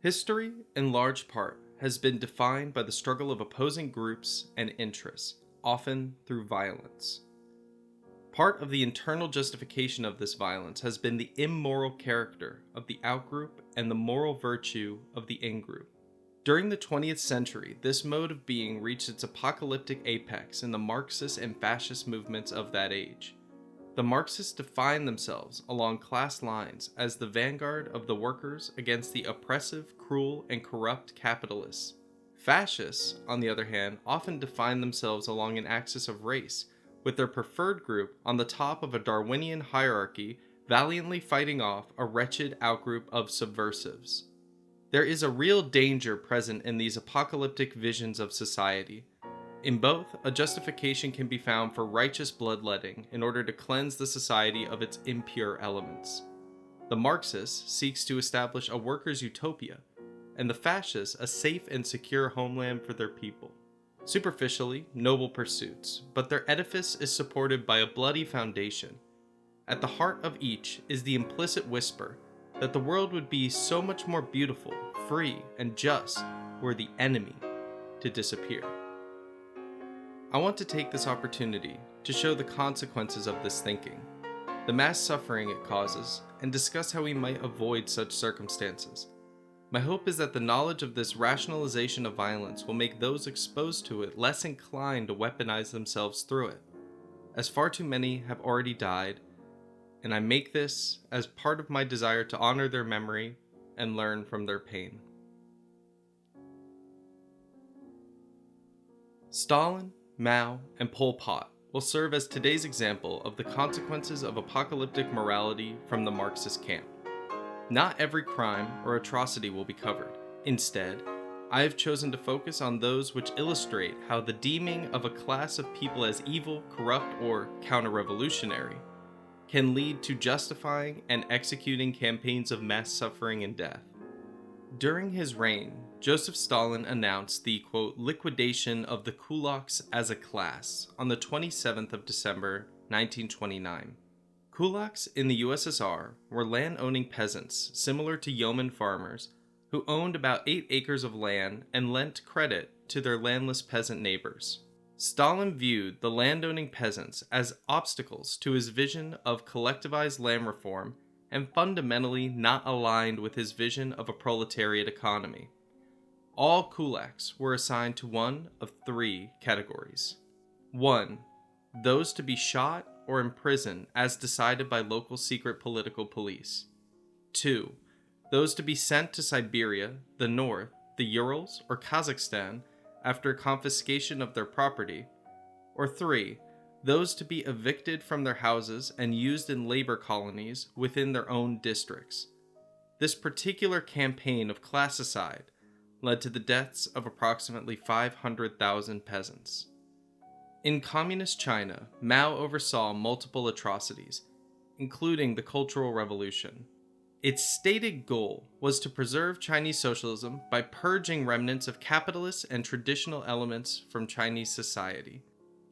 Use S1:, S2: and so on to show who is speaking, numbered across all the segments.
S1: History, in large part, has been defined by the struggle of opposing groups and interests, often through violence. Part of the internal justification of this violence has been the immoral character of the outgroup and the moral virtue of the in-group. During the 20th century, this mode of being reached its apocalyptic apex in the Marxist and fascist movements of that age. The Marxists defined themselves along class lines as the vanguard of the workers against the oppressive, cruel, and corrupt capitalists. Fascists, on the other hand, often defined themselves along an axis of race, with their preferred group on the top of a Darwinian hierarchy valiantly fighting off a wretched outgroup of subversives. There is a real danger present in these apocalyptic visions of society. In both, a justification can be found for righteous bloodletting in order to cleanse the society of its impure elements. The Marxist seeks to establish a workers' utopia, and the fascist a safe and secure homeland for their people. Superficially, noble pursuits, but their edifice is supported by a bloody foundation. At the heart of each is the implicit whisper that the world would be so much more beautiful, free, and just were the enemy to disappear. I want to take this opportunity to show the consequences of this thinking, the mass suffering it causes, and discuss how we might avoid such circumstances. My hope is that the knowledge of this rationalization of violence will make those exposed to it less inclined to weaponize themselves through it, as far too many have already died, and I make this as part of my desire to honor their memory and learn from their pain. Stalin, Mao, and Pol Pot will serve as today's example of the consequences of apocalyptic morality from the Marxist camp. Not every crime or atrocity will be covered. Instead, I have chosen to focus on those which illustrate how the deeming of a class of people as evil, corrupt, or counter-revolutionary can lead to justifying and executing campaigns of mass suffering and death. During his reign, Joseph Stalin announced the, quote, liquidation of the kulaks as a class on the 27th of December, 1929. Kulaks in the USSR were land-owning peasants similar to yeoman farmers who owned about 8 acres of land and lent credit to their landless peasant neighbors. Stalin viewed the landowning peasants as obstacles to his vision of collectivized land reform and fundamentally not aligned with his vision of a proletariat economy. All kulaks were assigned to one of 3 categories. 1. Those to be shot or imprisoned as decided by local secret political police. 2. Those to be sent to Siberia, the North, the Urals, or Kazakhstan after confiscation of their property. Or 3. Those to be evicted from their houses and used in labor colonies within their own districts. This particular campaign of classicide led to the deaths of approximately 500,000 peasants. In communist China, Mao oversaw multiple atrocities, including the Cultural Revolution. Its stated goal was to preserve Chinese socialism by purging remnants of capitalist and traditional elements from Chinese society.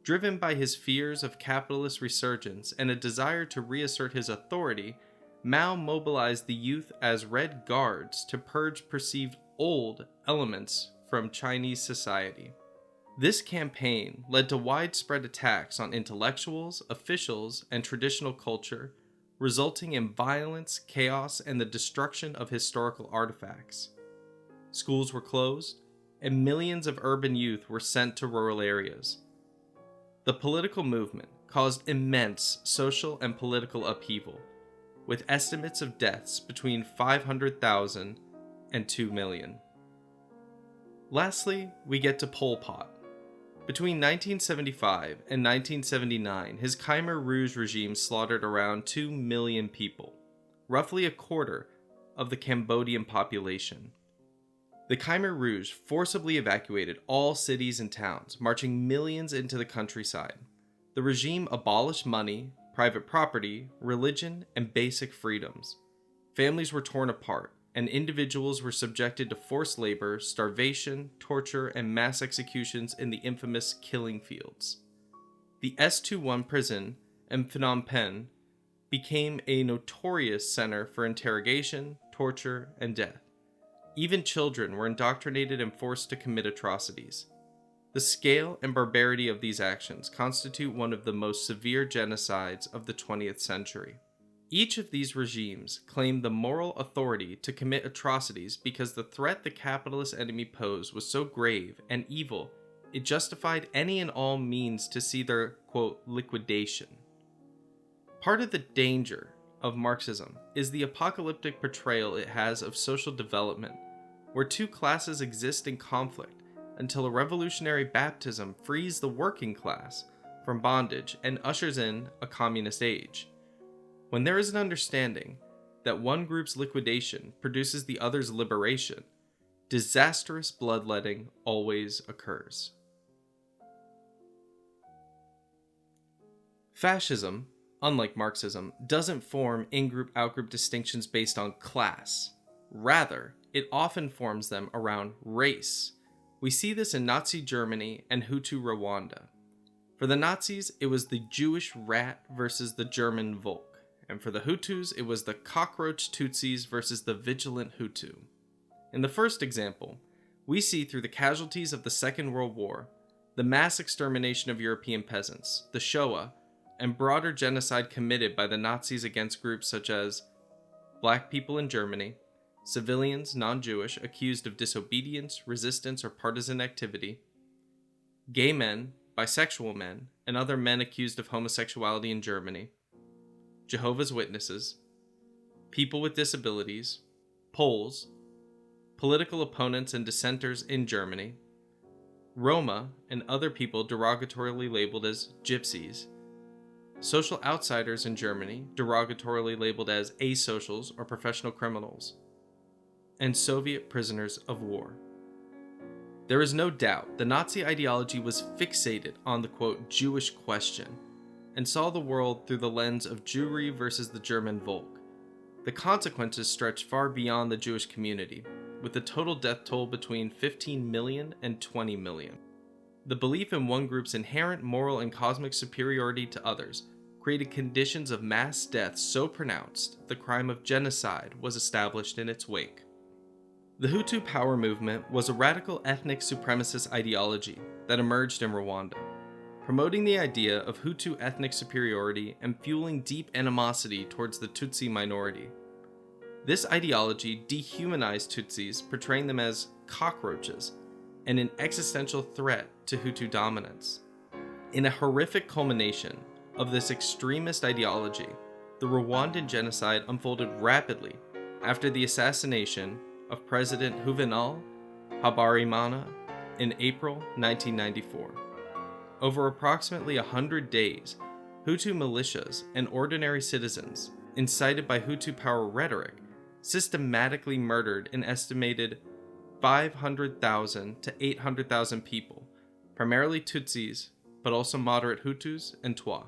S1: Driven by his fears of capitalist resurgence and a desire to reassert his authority, Mao mobilized the youth as Red Guards to purge perceived old elements from Chinese society. This campaign led to widespread attacks on intellectuals, officials, and traditional culture, resulting in violence, chaos, and the destruction of historical artifacts. Schools were closed, and millions of urban youth were sent to rural areas. The political movement caused immense social and political upheaval, with estimates of deaths between 500,000 and 2 million. Lastly, we get to Pol Pot. Between 1975 and 1979, his Khmer Rouge regime slaughtered around 2 million people, roughly a quarter of the Cambodian population. The Khmer Rouge forcibly evacuated all cities and towns, marching millions into the countryside. The regime abolished money, private property, religion, and basic freedoms. Families were torn apart, and individuals were subjected to forced labor, starvation, torture, and mass executions in the infamous killing fields. The S21 prison in Phnom Penh became a notorious center for interrogation, torture, and death. Even children were indoctrinated and forced to commit atrocities. The scale and barbarity of these actions constitute one of the most severe genocides of the 20th century. Each of these regimes claimed the moral authority to commit atrocities because the threat the capitalist enemy posed was so grave and evil it justified any and all means to see their, quote, liquidation. Part of the danger of Marxism is the apocalyptic portrayal it has of social development, where two classes exist in conflict until a revolutionary baptism frees the working class from bondage and ushers in a communist age. When there is an understanding that one group's liquidation produces the other's liberation, disastrous bloodletting always occurs. Fascism, unlike Marxism, doesn't form in-group out-group distinctions based on class. Rather, it often forms them around race. We see this in Nazi Germany and Hutu Rwanda. For the Nazis, it was the Jewish rat versus the German Volk, and for the Hutus, it was the cockroach Tutsis versus the vigilant Hutu. In the first example, we see through the casualties of the Second World War, the mass extermination of European peasants, the Shoah, and broader genocide committed by the Nazis against groups such as black people in Germany, civilians non-Jewish accused of disobedience, resistance, or partisan activity, gay men, bisexual men, and other men accused of homosexuality in Germany, Jehovah's Witnesses, people with disabilities, Poles, political opponents and dissenters in Germany, Roma and other people derogatorily labeled as gypsies, social outsiders in Germany derogatorily labeled as asocials or professional criminals, and Soviet prisoners of war. There is no doubt the Nazi ideology was fixated on the, quote, Jewish question, and saw the world through the lens of Jewry versus the German Volk. The consequences stretched far beyond the Jewish community, with the total death toll between 15 million and 20 million. The belief in one group's inherent moral and cosmic superiority to others created conditions of mass death so pronounced the crime of genocide was established in its wake. The Hutu power movement was a radical ethnic supremacist ideology that emerged in Rwanda, promoting the idea of Hutu ethnic superiority and fueling deep animosity towards the Tutsi minority. This ideology dehumanized Tutsis, portraying them as cockroaches and an existential threat to Hutu dominance. In a horrific culmination of this extremist ideology, the Rwandan genocide unfolded rapidly after the assassination of President Juvenal Habyarimana in April 1994. Over approximately 100 days, Hutu militias and ordinary citizens, incited by Hutu power rhetoric, systematically murdered an estimated 500,000 to 800,000 people, primarily Tutsis, but also moderate Hutus and Twa.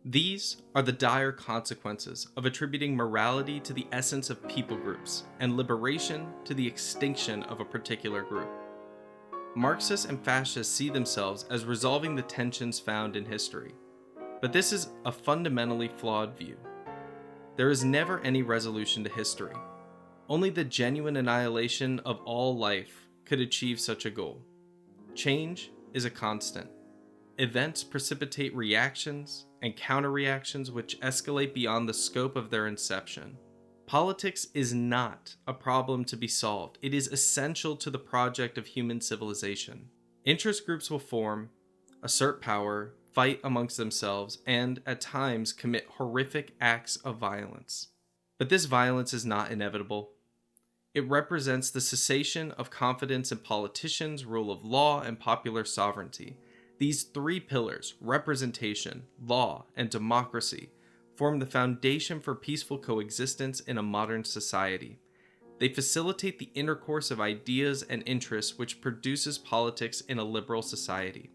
S1: These are the dire consequences of attributing morality to the essence of people groups and liberation to the extinction of a particular group. Marxists and fascists see themselves as resolving the tensions found in history, but this is a fundamentally flawed view. There is never any resolution to history. Only the genuine annihilation of all life could achieve such a goal. Change is a constant. Events precipitate reactions and counter-reactions which escalate beyond the scope of their inception. Politics is not a problem to be solved. It is essential to the project of human civilization. Interest groups will form, assert power, fight amongst themselves, and, at times, commit horrific acts of violence. But this violence is not inevitable. It represents the cessation of confidence in politicians, rule of law, and popular sovereignty. These three pillars, representation, law, and democracy, form the foundation for peaceful coexistence in a modern society. They facilitate the intercourse of ideas and interests which produces politics in a liberal society.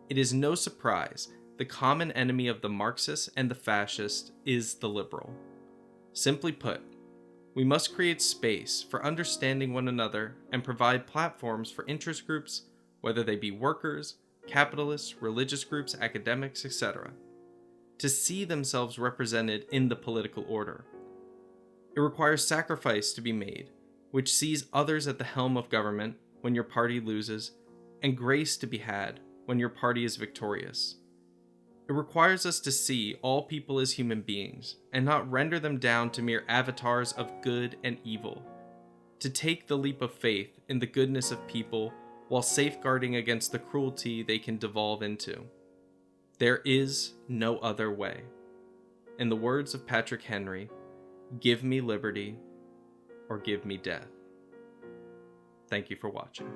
S1: It is no surprise the common enemy of the Marxist and the fascist is the liberal. Simply put, we must create space for understanding one another and provide platforms for interest groups, whether they be workers, capitalists, religious groups, academics, etc., to see themselves represented in the political order. It requires sacrifice to be made, which sees others at the helm of government when your party loses, and grace to be had when your party is victorious. It requires us to see all people as human beings and not render them down to mere avatars of good and evil, to take the leap of faith in the goodness of people while safeguarding against the cruelty they can devolve into. There is no other way. In the words of Patrick Henry, give me liberty or give me death. Thank you for watching.